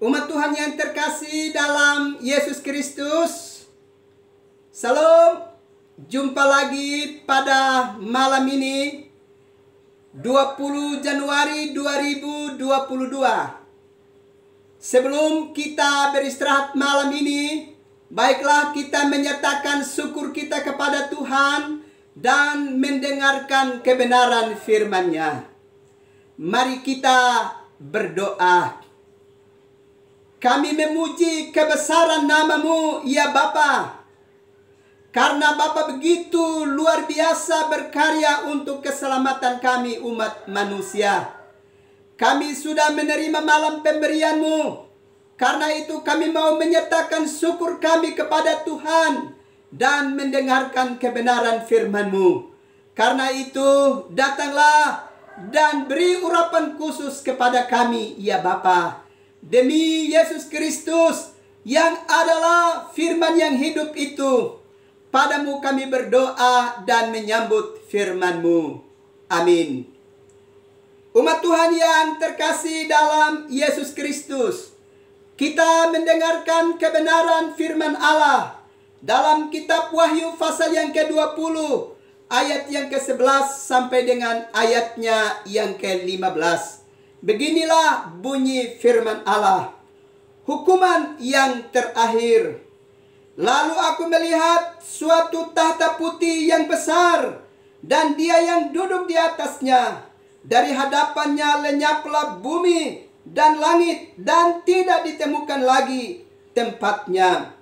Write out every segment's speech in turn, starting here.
Umat Tuhan yang terkasih dalam Yesus Kristus, Salam, jumpa lagi pada malam ini 20 Januari 2022. Sebelum kita beristirahat malam ini, baiklah kita menyatakan syukur kita kepada Tuhan dan mendengarkan kebenaran firman-Nya. Mari kita berdoa. Kami memuji kebesaran nama-Mu, ya Bapa, karena Bapa begitu luar biasa berkarya untuk keselamatan kami umat manusia. Kami sudah menerima malam pemberian-Mu. Karena itu kami mau menyatakan syukur kami kepada Tuhan dan mendengarkan kebenaran firman-Mu. Karena itu datanglah dan beri urapan khusus kepada kami, ya Bapa. Demi Yesus Kristus yang adalah firman yang hidup itu, padamu kami berdoa dan menyambut firman-Mu. Amin. Umat Tuhan yang terkasih dalam Yesus Kristus, kita mendengarkan kebenaran firman Allah dalam kitab Wahyu pasal yang ke-20, ayat yang ke-11 sampai dengan ayatnya yang ke-15. Beginilah bunyi firman Allah. Hukuman yang terakhir. Lalu aku melihat suatu tahta putih yang besar, dan Dia yang duduk di atasnya. Dari hadapannya lenyaplah bumi dan langit, dan tidak ditemukan lagi tempatnya.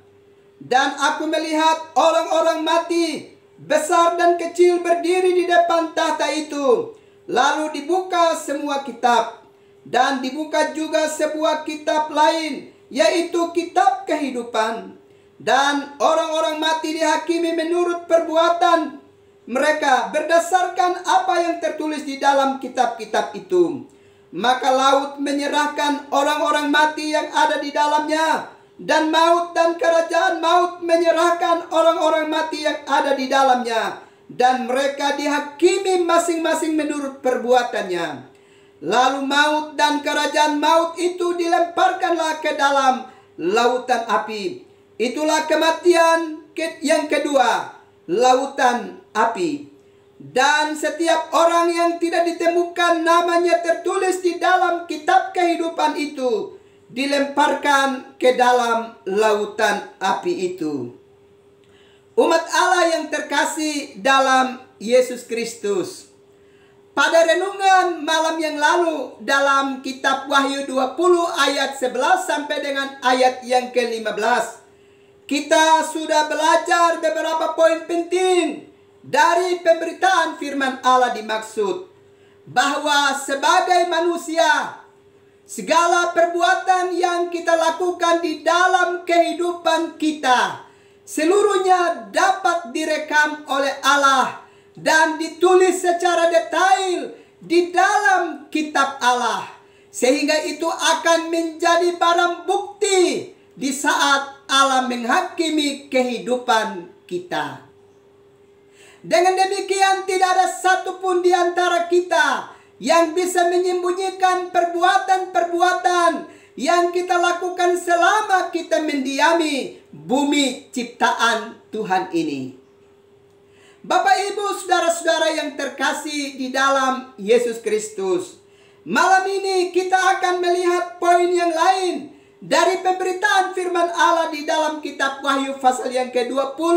Dan aku melihat orang-orang mati, besar dan kecil, berdiri di depan tahta itu. Lalu dibuka semua kitab. Dan dibuka juga sebuah kitab lain, yaitu kitab kehidupan. Dan orang-orang mati dihakimi menurut perbuatan mereka berdasarkan apa yang tertulis di dalam kitab-kitab itu. Maka laut menyerahkan orang-orang mati yang ada di dalamnya, dan maut dan kerajaan maut menyerahkan orang-orang mati yang ada di dalamnya, dan mereka dihakimi masing-masing menurut perbuatannya. Lalu maut dan kerajaan maut itu dilemparkanlah ke dalam lautan api. Itulah kematian yang kedua, lautan api. Dan setiap orang yang tidak ditemukan namanya tertulis di dalam kitab kehidupan itu dilemparkan ke dalam lautan api itu. Umat Allah yang terkasih dalam Yesus Kristus, pada renungan malam yang lalu dalam kitab Wahyu 20 ayat 11 sampai dengan ayat yang ke-15, kita sudah belajar beberapa poin penting dari pemberitaan firman Allah. Dimaksud bahwa sebagai manusia, segala perbuatan yang kita lakukan di dalam kehidupan kita seluruhnya dapat direkam oleh Allah dan ditulis secara detail di dalam kitab Allah, sehingga itu akan menjadi barang bukti di saat Allah menghakimi kehidupan kita. Dengan demikian tidak ada satupun di antara kita yang bisa menyembunyikan perbuatan-perbuatan yang kita lakukan selama kita mendiami bumi ciptaan Tuhan ini. Bapak, Ibu, saudara-saudara yang terkasih di dalam Yesus Kristus, malam ini kita akan melihat poin yang lain dari pemberitaan firman Allah di dalam kitab Wahyu pasal yang ke-20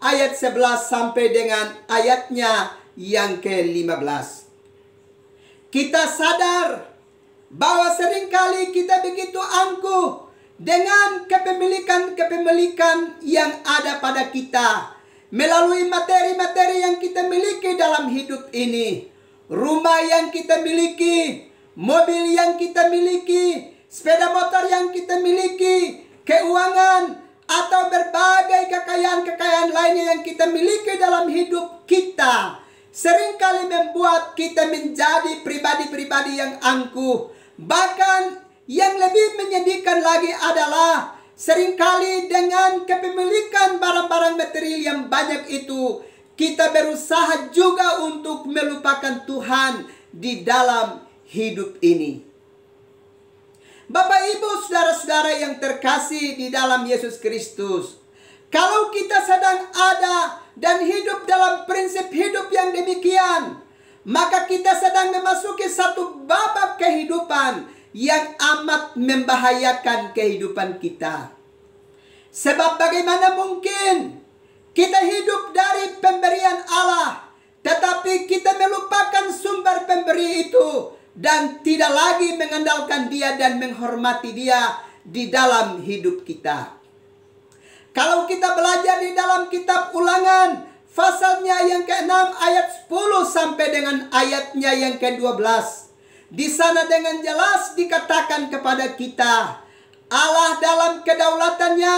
ayat 11 sampai dengan ayatnya yang ke-15. Kita sadar bahwa seringkali kita begitu angkuh dengan kepemilikan yang ada pada kita melalui materi-materi yang kita miliki dalam hidup ini. Rumah yang kita miliki, mobil yang kita miliki, sepeda motor yang kita miliki, keuangan, atau berbagai kekayaan-kekayaan lainnya yang kita miliki dalam hidup kita, seringkali membuat kita menjadi pribadi-pribadi yang angkuh. Bahkan yang lebih menyedihkan lagi adalah seringkali dengan kepemilikan barang-barang material yang banyak itu, kita berusaha juga untuk melupakan Tuhan di dalam hidup ini. Bapak Ibu saudara-saudara yang terkasih di dalam Yesus Kristus, kalau kita sedang ada dan hidup dalam prinsip hidup yang demikian, maka kita sedang memasuki satu babak kehidupan yang amat membahayakan kehidupan kita. Sebab bagaimana mungkin kita hidup dari pemberian Allah, tetapi kita melupakan sumber pemberi itu dan tidak lagi mengandalkan Dia dan menghormati Dia di dalam hidup kita. Kalau kita belajar di dalam kitab Ulangan pasalnya yang ke-6 ayat 10 sampai dengan ayatnya yang ke-12. Di sana dengan jelas dikatakan kepada kita, Allah dalam kedaulatannya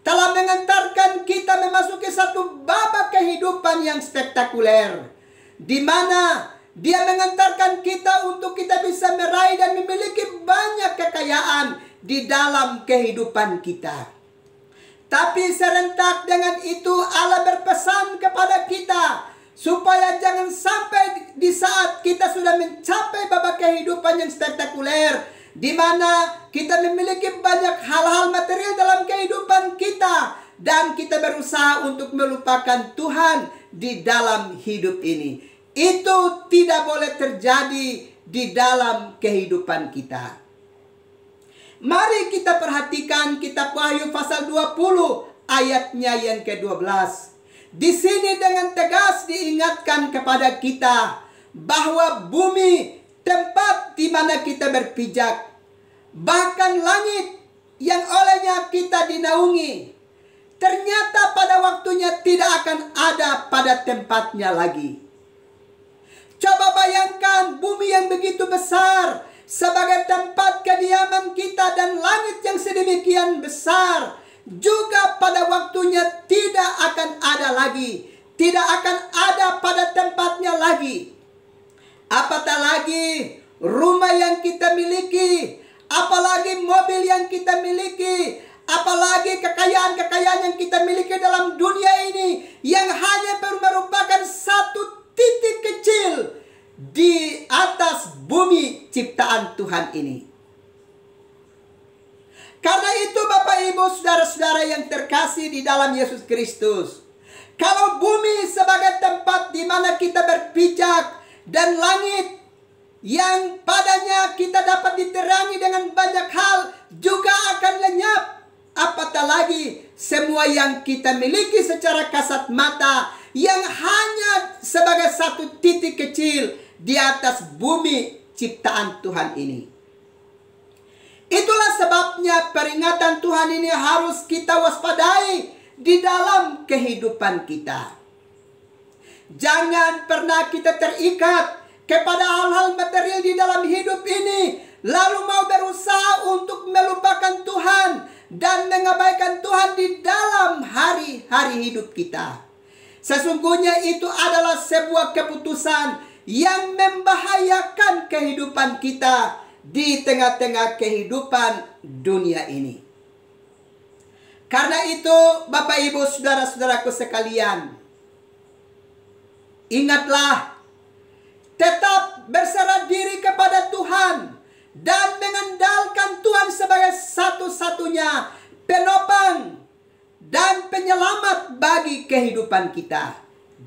telah mengantarkan kita memasuki satu babak kehidupan yang spektakuler, di mana Dia mengantarkan kita untuk kita bisa meraih dan memiliki banyak kekayaan di dalam kehidupan kita. Tapi serentak dengan itu Allah berpesan kepada kita supaya jangan sampai di saat kita sudah mencapai babak kehidupan yang spektakuler, di mana kita memiliki banyak hal-hal material dalam kehidupan kita dan kita berusaha untuk melupakan Tuhan di dalam hidup ini. Itu tidak boleh terjadi di dalam kehidupan kita. Mari kita perhatikan kitab Wahyu pasal 20 ayatnya yang ke-12. Di sini dengan tegas diingatkan kepada kita bahwa bumi, tempat di mana kita berpijak, bahkan langit yang olehnya kita dinaungi, ternyata pada waktunya tidak akan ada pada tempatnya lagi. Coba bayangkan bumi yang begitu besar sebagai tempat kediaman kita dan langit yang sedemikian besar juga pada waktunya tidak akan ada lagi, tidak akan ada pada tempatnya lagi. Apatah lagi rumah yang kita miliki, apalagi mobil yang kita miliki, apalagi kekayaan-kekayaan yang kita miliki dalam dunia ini, yang hanya merupakan satu titik kecil di atas bumi ciptaan Tuhan ini. Karena itu Bapak Ibu saudara-saudara yang terkasih di dalam Yesus Kristus, kalau bumi sebagai tempat di mana kita berpijak dan langit yang padanya kita dapat diterangi dengan banyak hal juga akan lenyap, apatah lagi semua yang kita miliki secara kasat mata yang hanya sebagai satu titik kecil di atas bumi ciptaan Tuhan ini. Itulah sebabnya peringatan Tuhan ini harus kita waspadai di dalam kehidupan kita. Jangan pernah kita terikat kepada hal-hal material di dalam hidup ini, lalu mau berusaha untuk melupakan Tuhan dan mengabaikan Tuhan di dalam hari-hari hidup kita. Sesungguhnya itu adalah sebuah keputusan yang membahayakan kehidupan kita di tengah-tengah kehidupan dunia ini. Karena itu Bapak Ibu saudara-saudaraku sekalian, ingatlah, tetap berserah diri kepada Tuhan dan mengandalkan Tuhan sebagai satu-satunya penopang dan penyelamat bagi kehidupan kita.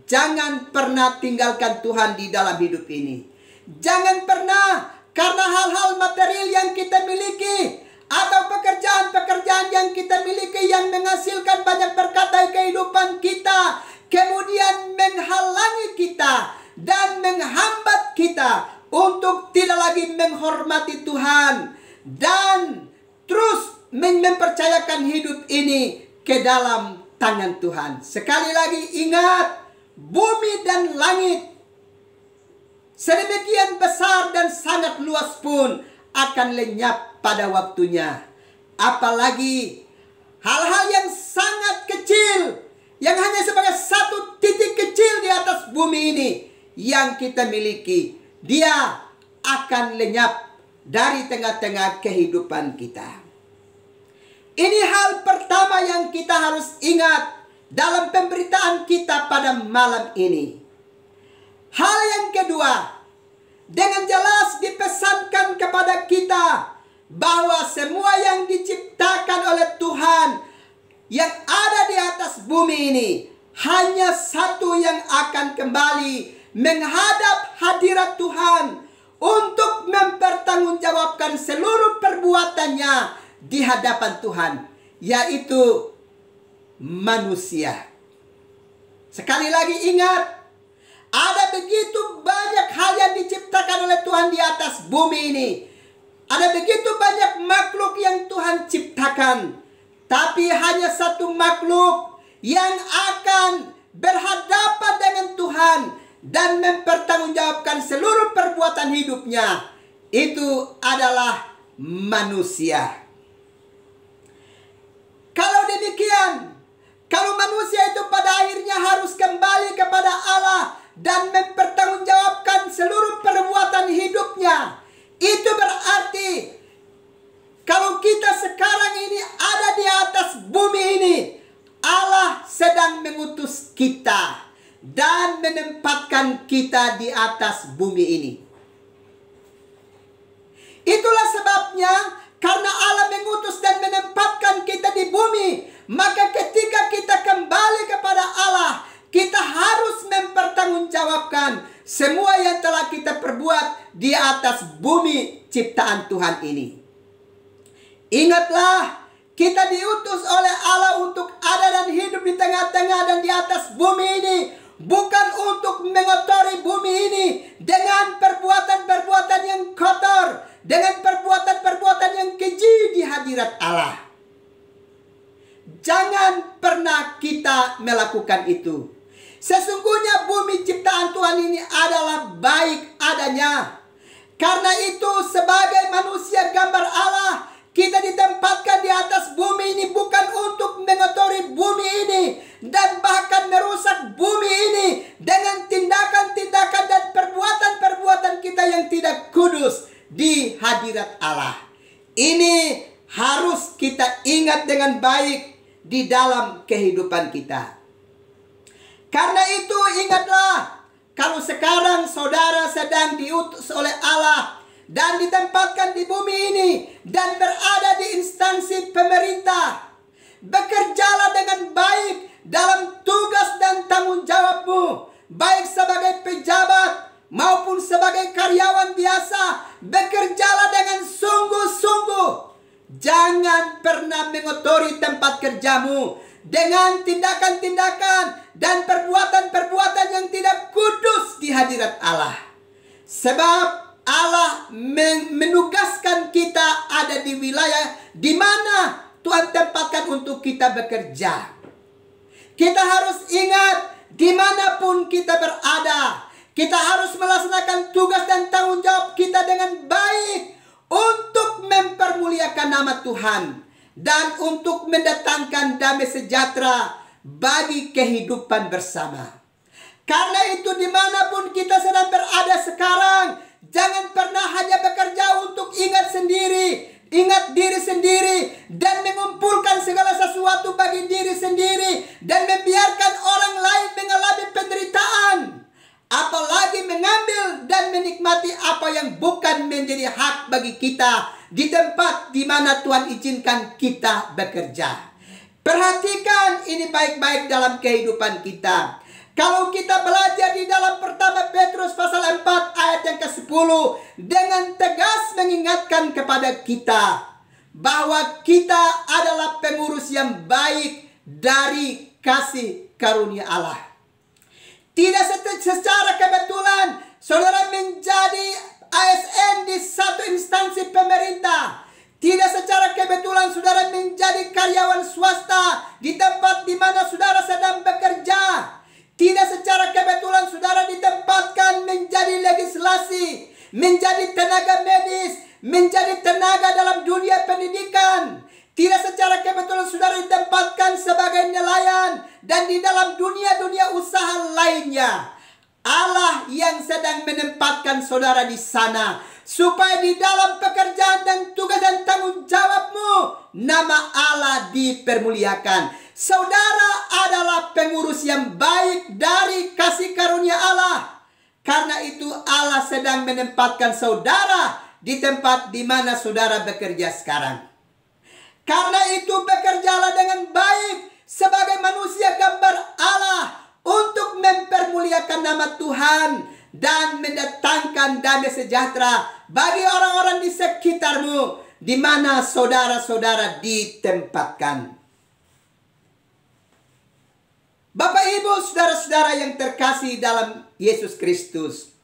Jangan pernah tinggalkan Tuhan di dalam hidup ini. Jangan pernah karena hal-hal material yang kita miliki atau pekerjaan-pekerjaan yang kita miliki yang menghasilkan banyak berkat dari kehidupan kita, kemudian menghalangi kita dan menghambat kita untuk tidak lagi menghormati Tuhan dan terus mempercayakan hidup ini ke dalam tangan Tuhan. Sekali lagi ingat, bumi dan langit sedemikian besar dan sangat luas pun akan lenyap pada waktunya. Apalagi hal-hal yang sangat kecil, yang hanya sebagai satu titik kecil di atas bumi ini yang kita miliki, dia akan lenyap dari tengah-tengah kehidupan kita. Ini hal pertama yang kita harus ingat dalam pemberitaan kita pada malam ini. Hal yang kedua, dengan jelas dipesankan kepada kita bahwa semua yang diciptakan oleh Tuhan yang ada di atas bumi ini, hanya satu yang akan kembali menghadap hadirat Tuhan untuk mempertanggungjawabkan seluruh perbuatannya di hadapan Tuhan, yaitu manusia. Sekali lagi ingat, ada begitu banyak hal yang diciptakan oleh Tuhan di atas bumi ini. Ada begitu banyak makhluk yang Tuhan ciptakan, tapi hanya satu makhluk yang akan berhadapan dengan Tuhan dan mempertanggungjawabkan seluruh perbuatan hidupnya. Itu adalah manusia. Kalau demikian, kalau manusia itu pada akhirnya harus kembali kepada Allah dan mempertanggungjawabkan seluruh perbuatan hidupnya, itu berarti kalau kita sekarang ini ada di atas bumi ini, Allah sedang mengutus kita dan menempatkan kita di atas bumi ini. Itulah sebabnya, karena Allah mengutus dan menempatkan kita di bumi, maka ketika kita kembali kepada Allah, kita harus mempertanggungjawabkan semua yang telah kita perbuat di atas bumi ciptaan Tuhan ini. Ingatlah, kita diutus oleh Allah untuk ada dan hidup di tengah-tengah dan di atas bumi ini, bukan untuk mengotori bumi ini dengan perbuatan-perbuatan yang kotor, dengan perbuatan-perbuatan yang keji di hadirat Allah. Jangan pernah kita melakukan itu. Sesungguhnya bumi ciptaan Tuhan ini adalah baik adanya. Karena itu sebagai manusia gambar Allah, kita ditempatkan di atas bumi ini bukan untuk mengotori bumi ini dan bahkan merusak bumi ini dengan tindakan-tindakan dan perbuatan-perbuatan kita yang tidak kudus di hadirat Allah. Ini harus kita ingat dengan baik di dalam kehidupan kita. Karena itu ingatlah, kalau sekarang saudara sedang diutus oleh Allah dan ditempatkan di bumi ini dan berada di instansi pemerintah, bekerjalah dengan baik dalam tugas dan tanggung jawabmu, baik sebagai pejabat maupun sebagai karyawan biasa. Bekerjalah dengan sungguh-sungguh. Jangan pernah mengotori tempat kerjamu dengan tindakan-tindakan dan perbuatan-perbuatan yang tidak kudus di hadirat Allah. Sebab Allah menugaskan kita ada di wilayah di mana Tuhan tempatkan untuk kita bekerja. Kita harus ingat, dimanapun kita berada, kita harus melaksanakan tugas dan tanggung jawab kita dengan baik untuk mempermuliakan nama Tuhan dan untuk mendatangkan damai sejahtera bagi kehidupan bersama. Karena itu dimanapun kita sedang berada sekarang, jangan pernah hanya bekerja untuk ingat diri sendiri dan mengumpulkan segala sesuatu bagi diri sendiri dan membiarkan orang lain mengalami penderitaan. Apalagi mengambil dan menikmati apa yang bukan menjadi hak bagi kita di tempat di mana Tuhan izinkan kita bekerja. Perhatikan ini baik-baik dalam kehidupan kita. Kalau kita belajar di dalam pertama Petrus pasal 4 ayat yang ke-10 dengan tegas mengingatkan kepada kita bahwa kita adalah pengurus yang baik dari kasih karunia Allah. Tidak secara kebetulan saudara menjadi ASN di satu instansi pemerintah. Tidak secara kebetulan saudara menjadi karyawan swasta di tempat di mana saudara sedang bekerja. Tidak secara kebetulan saudara ditempatkan menjadi legislasi, menjadi tenaga medis, menjadi tenaga dalam dunia pendidikan. Tidak secara kebetulan saudara ditempatkan sebagai nelayan dan di dalam dunia-dunia usaha lainnya. Allah yang sedang menempatkan saudara di sana supaya di dalam pekerjaan dan tugas dan tanggung jawabmu nama Allah dipermuliakan. Saudara adalah pengurus yang baik dari kasih karunia Allah. Karena itu Allah sedang menempatkan saudara di tempat di mana saudara bekerja sekarang. Karena itu bekerjalah dengan baik sebagai manusia gambar Allah untuk mempermuliakan nama Tuhan dan mendatangkan damai sejahtera bagi orang-orang di sekitarmu di mana saudara-saudara ditempatkan. Bapak, Ibu, saudara-saudara yang terkasih dalam Yesus Kristus,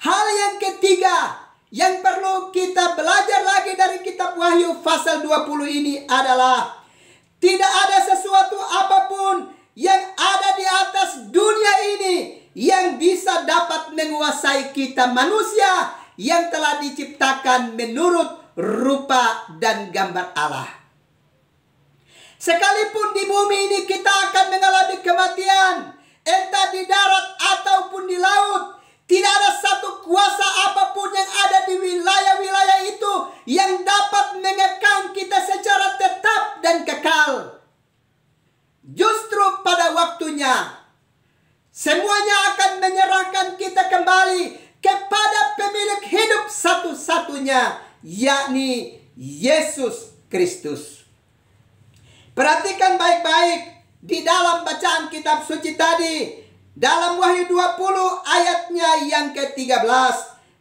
hal yang ketiga yang perlu kita belajar lagi dari kitab Wahyu pasal 20 ini adalah tidak ada sesuatu apapun yang ada di atas dunia ini yang bisa dapat menguasai kita manusia yang telah diciptakan menurut rupa dan gambar Allah. Sekalipun di bumi ini kita akan mengalami kematian, entah di darat ataupun di laut, tidak ada satu kuasa apapun yang ada di wilayah-wilayah itu yang dapat mengekang kita secara tetap dan kekal. Justru pada waktunya, semuanya akan menyerahkan kita kembali kepada pemilik hidup satu-satunya, yakni Yesus Kristus. Perhatikan baik-baik di dalam bacaan kitab suci tadi, dalam Wahyu 20 ayatnya yang ke-13,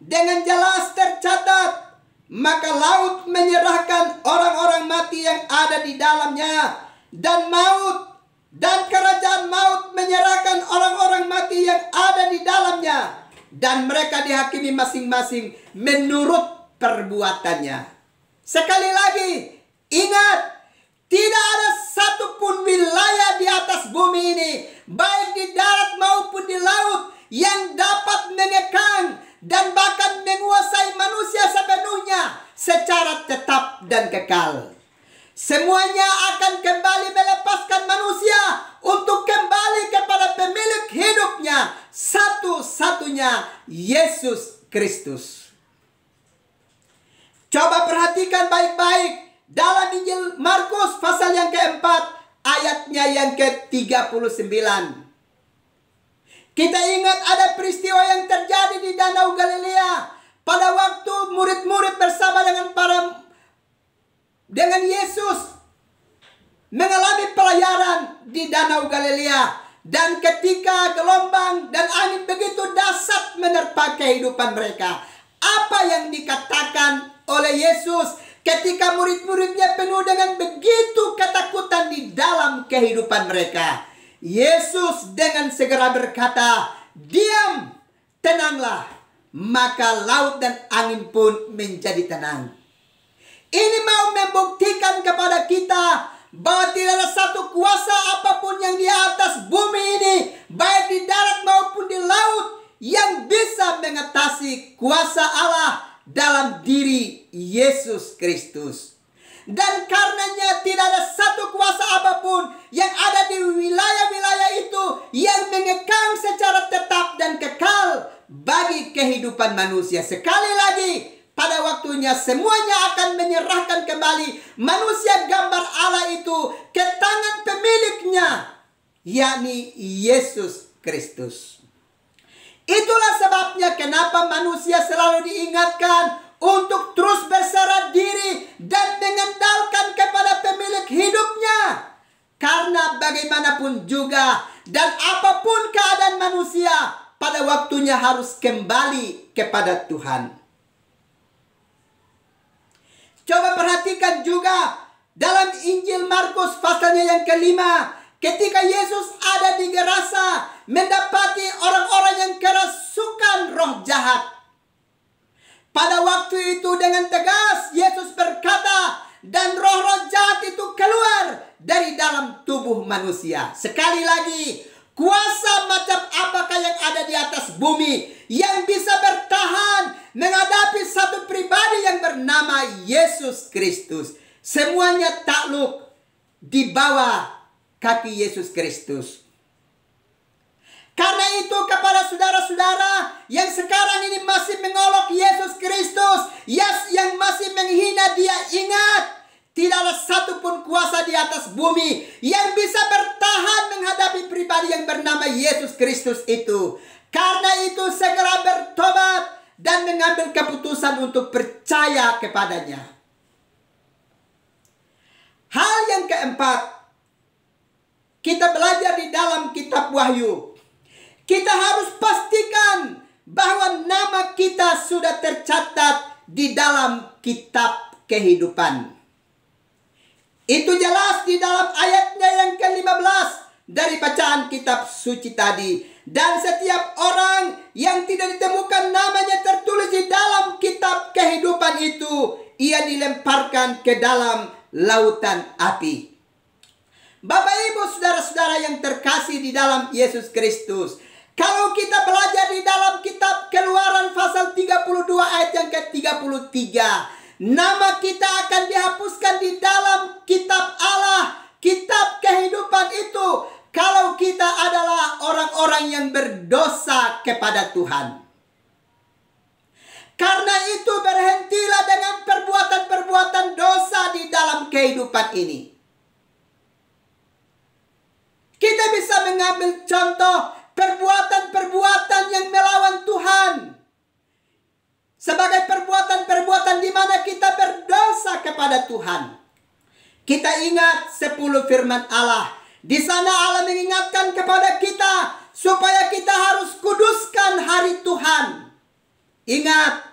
dengan jelas tercatat, maka laut menyerahkan orang-orang mati yang ada di dalamnya, dan maut dan kerajaan maut menyerahkan orang-orang mati yang ada di dalamnya, dan mereka dihakimi masing-masing menurut perbuatannya. Sekali lagi, ingat, tidak ada satupun wilayah di atas bumi ini, baik di darat maupun di laut, yang dapat mengekang dan bahkan menguasai manusia sepenuhnya secara tetap dan kekal. Semuanya akan kembali melepaskan manusia untuk kembali kepada pemilik hidupnya, satu-satunya Yesus Kristus. Coba perhatikan baik-baik dalam Injil Markus pasal yang keempat, ayatnya yang ke-39. Kita ingat ada peristiwa yang terjadi di Danau Galilea pada waktu murid-murid bersama dengan Yesus mengalami pelayaran di Danau Galilea, dan ketika gelombang dan angin begitu dahsyat menerpa kehidupan mereka, apa yang dikatakan oleh Yesus ketika murid-muridnya penuh dengan begitu ketakutan di dalam kehidupan mereka? Yesus dengan segera berkata, "Diam, tenanglah." Maka laut dan angin pun menjadi tenang. Ini mau membuktikan kepada kita bahwa tidak ada satu kuasa apapun yang di atas bumi ini, baik di darat maupun di laut, yang bisa mengatasi kuasa Allah dalam diri Yesus Kristus. Dan karenanya tidak ada satu kuasa apapun yang ada di wilayah-wilayah itu yang mengekang secara tetap dan kekal bagi kehidupan manusia. Sekali lagi, pada waktunya semuanya akan menyerahkan kembali manusia gambar Allah itu ke tangan pemiliknya, yakni Yesus Kristus. Itulah sebabnya kenapa manusia selalu diingatkan untuk terus berserah diri dan mengandalkan kepada pemilik hidupnya. Karena bagaimanapun juga dan apapun keadaan manusia, pada waktunya harus kembali kepada Tuhan. Coba perhatikan juga dalam Injil Markus pasalnya yang ke-5, ketika Yesus ada di Gerasa mendapati orang-orang yang kerasukan roh jahat. Pada waktu itu dengan tegas Yesus berkata, dan roh-roh jahat itu keluar dari dalam tubuh manusia. Sekali lagi, kuasa macam apakah yang ada di atas bumi yang bisa bertahan menghadapi satu pribadi yang bernama Yesus Kristus? Semuanya takluk di bawah kaki Yesus Kristus. Karena itu kepada saudara-saudara yang sekarang ini masih mengolok Yesus Kristus, yang masih menghina Dia, ingat, tidak ada satupun kuasa di atas bumi yang bisa bertahan menghadapi pribadi yang bernama Yesus Kristus itu. Karena itu segera bertobat dan mengambil keputusan untuk percaya kepadanya. Hal yang keempat, kita belajar di dalam kitab Wahyu. Kita harus pastikan bahwa nama kita sudah tercatat di dalam kitab kehidupan. Itu jelas di dalam ayatnya yang ke-15 dari bacaan kitab suci tadi. Dan setiap orang yang tidak ditemukan namanya tertulis di dalam kitab kehidupan itu, ia dilemparkan ke dalam lautan api. Bapak Ibu saudara-saudara yang terkasih di dalam Yesus Kristus, kalau kita belajar di dalam kitab Keluaran pasal 32 ayat yang ke-33, nama kita akan dihapuskan di dalam kitab Allah, kitab kehidupan itu, kalau kita adalah orang-orang yang berdosa kepada Tuhan. Karena itu berhentilah dengan perbuatan-perbuatan dosa di dalam kehidupan ini. Kita bisa mengambil contoh perbuatan-perbuatan yang melawan Tuhan. Sebagai perbuatan-perbuatan di mana kita berdosa kepada Tuhan. Kita ingat 10 firman Allah. Di sana Allah mengingatkan kepada kita supaya kita harus kuduskan hari Tuhan. Ingat,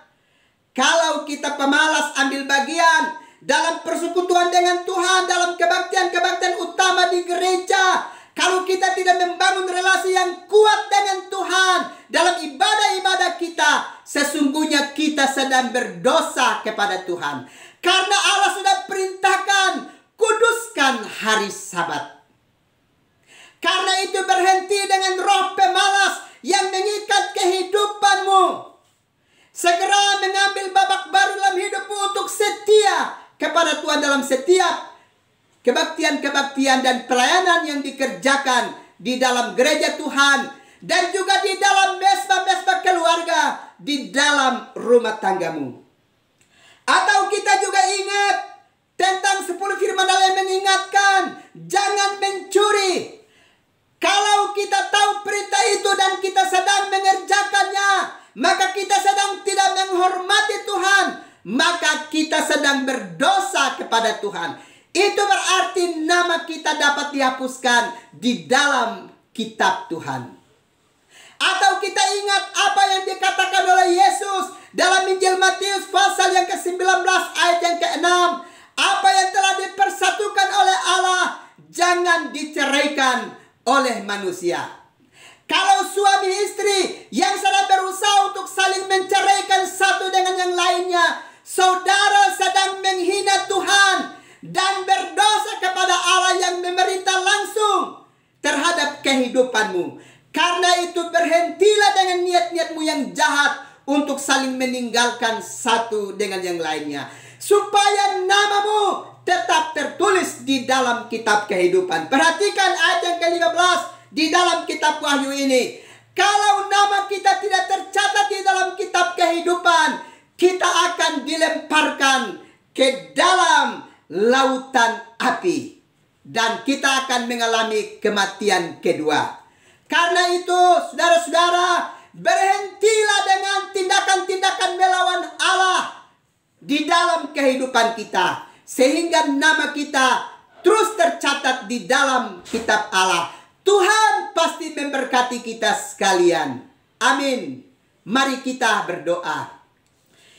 kalau kita pemalas ambil bagian dalam persekutuan dengan Tuhan, dalam kebaktian-kebaktian utama di gereja, kalau kita tidak membangun relasi yang kuat dengan Tuhan dalam ibadah-ibadah kita, sesungguhnya kita sedang berdosa kepada Tuhan. Karena Allah sudah perintahkan, kuduskan hari Sabat. Karena itu berhenti dengan roh pemalas yang mengikat kehidupanmu. Segera mengambil babak baru dalam hidupmu untuk setia kepada Tuhan dalam setiap kebaktian-kebaktian dan pelayanan yang dikerjakan di dalam gereja Tuhan. Dan juga di dalam mesbah-mesbah keluarga, di dalam rumah tanggamu. Atau kita juga ingat tentang 10 firman Allah yang mengingatkan, jangan mencuri. Kalau kita tahu perintah itu dan kita sedang mengerjakannya, maka kita sedang tidak menghormati Tuhan. Maka kita sedang berdosa kepada Tuhan. Itu berarti nama kita dapat dihapuskan di dalam kitab Tuhan. Atau kita ingat apa yang dikatakan oleh Yesus dalam Injil Matius pasal yang ke-19 ayat yang ke-6. Apa yang telah dipersatukan oleh Allah, jangan diceraikan oleh manusia. Kalau suami istri yang sedang berusaha untuk saling menceraikan satu dengan yang lainnya, saudara sedang menghina Tuhan dan berdosa kepada Allah yang memerintah langsung terhadap kehidupanmu. Karena itu berhentilah dengan niat-niatmu yang jahat untuk saling meninggalkan satu dengan yang lainnya, supaya namamu tetap tertulis di dalam kitab kehidupan. Perhatikan ayat yang ke-15 di dalam kitab Wahyu ini. Kalau nama kita tidak tercatat di dalam kitab kehidupan, kita akan dilemparkan ke dalam lautan api. Dan kita akan mengalami kematian kedua. Karena itu, saudara-saudara, berhentilah dengan tindakan-tindakan melawan Allah di dalam kehidupan kita. Sehingga nama kita terus tercatat di dalam kitab Allah. Tuhan pasti memberkati kita sekalian. Amin. Mari kita berdoa.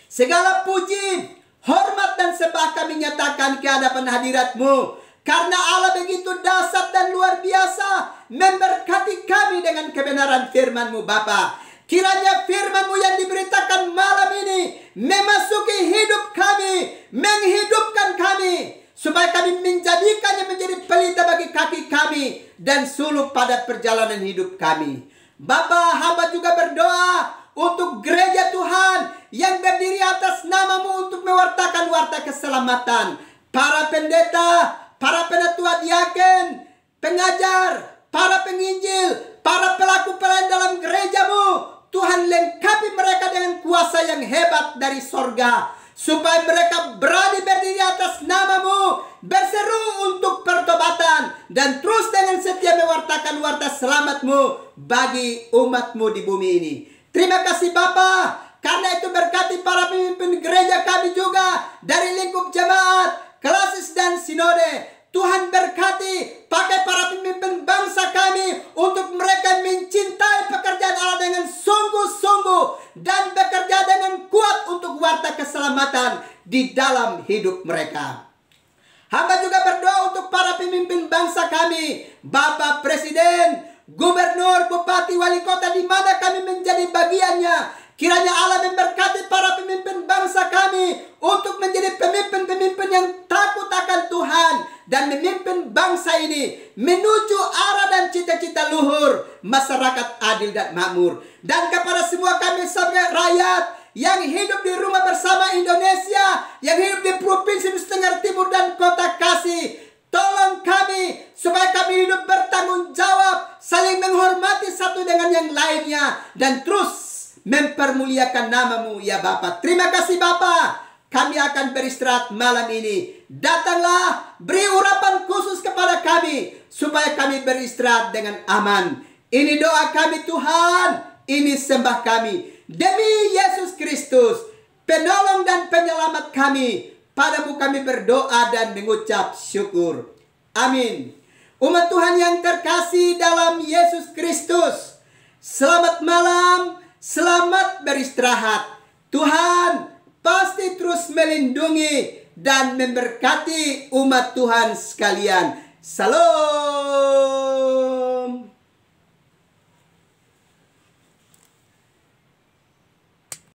Segala puji, hormat dan sembah kami nyatakan ke hadapan hadirat-Mu. Karena Allah begitu dahsyat dan luar biasa memberkati kami dengan kebenaran firman-Mu Bapa. Kiranya firman-Mu yang diberitakan malam ini memasuki hidup kami, menghidupkan kami, supaya kami menjadikannya menjadi pelita bagi kaki kami dan suluk pada perjalanan hidup kami. Bapa, hamba juga berdoa untuk gereja Tuhan yang berdiri atas nama-Mu untuk mewartakan warta keselamatan. Para pendeta, para penatua diaken, pengajar, para penginjil, para pelaku pelayan dalam gereja-Mu, Tuhan lengkapi mereka dengan kuasa yang hebat dari sorga, supaya mereka berani berdiri atas nama-Mu, berseru untuk pertobatan, dan terus dengan setia mewartakan warta selamat-Mu bagi umat-Mu di bumi ini. Terima kasih Bapa, Karena itu berkati para pemimpin gereja kami juga dari lingkup jemaat, klasis dan sinode. Tuhan berkati pakai para pemimpin bangsa kami untuk mereka mencintai pekerjaan Allah dengan sungguh-sungguh dan bekerja dengan kuat untuk warta keselamatan di dalam hidup mereka. Hamba juga berdoa untuk para pemimpin bangsa kami, Bapak Presiden, Gubernur, Bupati, Wali Kota di mana kami menjadi bagiannya. Kiranya Allah memberkati para pemimpin bangsa kami untuk menjadi pemimpin-pemimpin yang takut akan Tuhan dan memimpin bangsa ini menuju arah dan cita-cita luhur masyarakat adil dan makmur. Dan kepada semua kami sebagai rakyat yang hidup di rumah bersama Indonesia, yang hidup di Provinsi Nusa Tenggara Timur dan Kota Kasih, tolong kami supaya kami hidup bertanggung jawab, saling menghormati satu dengan yang lainnya, dan terus mempermuliakan namamu ya Bapa. Terima kasih Bapa. Kami akan beristirahat malam ini. Datanglah, beri urapan khusus kepada kami supaya kami beristirahat dengan aman. Ini doa kami Tuhan, ini sembah kami. Demi Yesus Kristus, penolong dan penyelamat kami, padamu kami berdoa dan mengucap syukur. Amin. Umat Tuhan yang terkasih dalam Yesus Kristus, selamat malam. Selamat beristirahat. Tuhan pasti terus melindungi dan memberkati umat Tuhan sekalian. Salam.